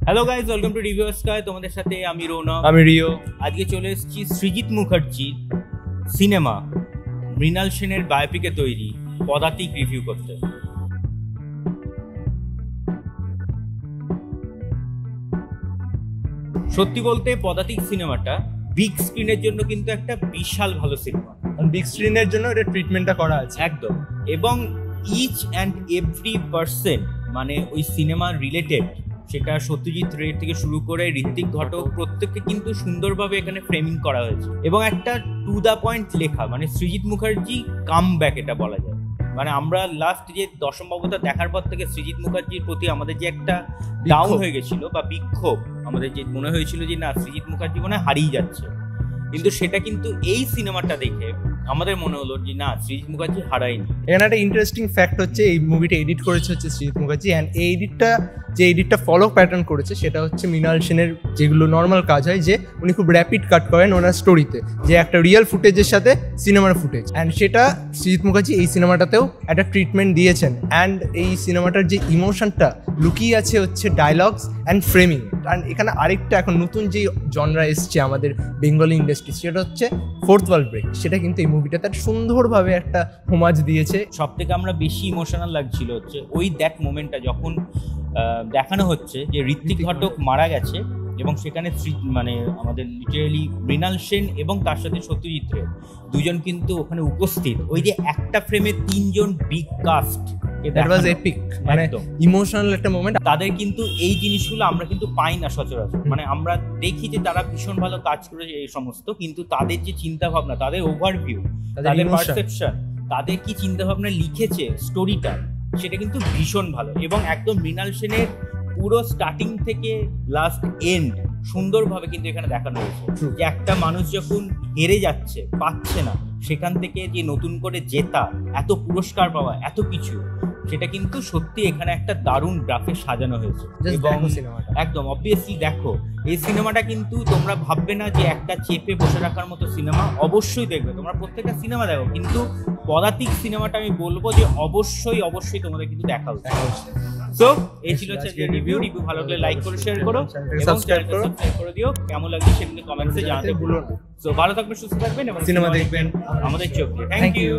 Hello guys, welcome to review sky. তোমাদের সাথে আমি রৌনক, আমি রিও। আজকে চলে এসেছি সৃজিত মুখার্জির সিনেমা মৃণাল সেনের বায়োপিকে তৈরি পদাতিক রিভিউ করতে। সত্যি বলতে পদাতিক সিনেমাটা বিগ স্ক্রিনের জন্য কিন্তু একটা বিশাল ভালো সিনেমা। বিগ স্ক্রিনের জন্য এটা ট্রিটমেন্টটা করা আছে একদম। এবং ইচ অ্যান্ড এভরি পার্সন মানে ওই সিনেমা রিলেটেড, সেটা সত্যজিৎ রে থেকে শুরু করে ঋত্বিক ঘটক, প্রত্যেককে কিন্তু সুন্দরভাবে এখানে ফ্রেমিং করা হয়েছে এবং একটা টু দ্য পয়েন্ট লেখা। মানে সৃজিত মুখার্জি কাম ব্যাক এটা বলা যায়। মানে আমরা লাস্ট যে দশম অবতার দেখার পর থেকে সৃজিত মুখার্জির প্রতি আমাদের যে একটা ডাউন হয়ে গেছিল বা বিক্ষোভ, আমাদের যে মনে হয়েছিল যে না সৃজিত মুখার্জি মনে হয় হারিয়ে যাচ্ছে, কিন্তু সেটা কিন্তু এই সিনেমাটা দেখে আমাদের মনে হলো যে না, সৃজিত মুখার্জি হারায়নি। এখানে একটা ইন্টারেস্টিং ফ্যাক্ট হচ্ছে এই মুভিটা এডিট করেছে হচ্ছে সৃজিত মুখার্জি, অ্যান্ড এই এডিটটা ফলো প্যাটার্ন করেছে সেটা হচ্ছে মৃণাল সেনের যেগুলো নর্মাল কাজ হয়, যে উনি খুব র্যাপিড কাট করেন ওনার স্টোরিতে, যে একটা রিয়েল ফুটেজের সাথে সিনেমার ফুটেজ, অ্যান্ড সেটা সৃজিত মুখার্জি এই সিনেমাটাতেও একটা ট্রিটমেন্ট দিয়েছেন। অ্যান্ড এই সিনেমাটার যে ইমোশনটা লুকিয়ে আছে হচ্ছে ডায়লগস অ্যান্ড ফ্রেমিং। অ্যান্ড এখানে আরেকটা এখন নতুন যে জনরা এসছে আমাদের বেঙ্গলি ইন্ডাস্ট্রি, সেটা হচ্ছে ফোর্থ ওয়াল ব্রেক। সেটা কিন্তু এই মুভিটা তার সুন্দরভাবে একটা হোমাজ দিয়েছে। সব থেকে আমরা বেশি ইমোশনাল লাগছিল হচ্ছে ওই দ্যাট মোমেন্টটা যখন দেখানো হচ্ছে যে ঋত্বিক ঘটক মারা গেছে এবং সেখানে মানে আমাদের লিটারালি মৃণাল সেন এবং তার সাথে সত্যজিৎ রে দুজন কিন্তু ওখানে উপস্থিত। ওই যে একটা ফ্রেমে তিনজন big cast, that was epic, মানে ইমোশনাল একটা মোমেন্ট। তাদের কিন্তু এই জিনিসগুলো আমরা কিন্তু পাই না সচরাচর। মানে আমরা দেখি যে তারা ভীষণ ভালো কাজ করেছে এই সমস্ত, কিন্তু তাদের যে চিন্তা ভাবনা, তাদের ওভারভিউ, তাদের পারসেপশন, তাদের কি চিন্তা ভাবনা লিখেছে স্টোরিটা, সেটা কিন্তু ভীষণ ভালো। এবং একদম মৃণাল সেনের পুরো স্টার্টিং থেকে লাস্ট এন্ড সুন্দরভাবে কিন্তু এখানে দেখানো হয়েছে যে একটা মানুষ যখন হেরে যাচ্ছে, পাচ্ছে না, সেখান থেকে যে নতুন করে জেতা, এত পুরস্কার পাওয়া, এত কিছু, সেটা কিন্তু সত্যি এখানে একটা দারুণ গ্রাফে সাজানো হয়েছে। এবং একদম অবভিয়াসলি দেখো এই সিনেমাটা, কিন্তু তোমরা ভাববে না যে একটা চেপে বসে রাখার মতো সিনেমা। অবশ্যই দেখবে, তোমরা প্রত্যেকটা সিনেমা দেখো, কিন্তু পদাতিক সিনেমাটা আমি বলবো যে অবশ্যই তোমাদের কিন্তু দেখা উচিত। সো এই ছিল রিভিউ ভালো লাগলে লাইক করো, শেয়ার করো এবং সাবস্ক্রাইব করে দিও। কেমন লাগছে সেটা কমেন্টসে জানাতে ভুলো না। সো ভালো থাকবেন, সুস্থ থাকবেন এবং সিনেমা দেখবেন আমাদের চোখ দিয়ে। Thank you.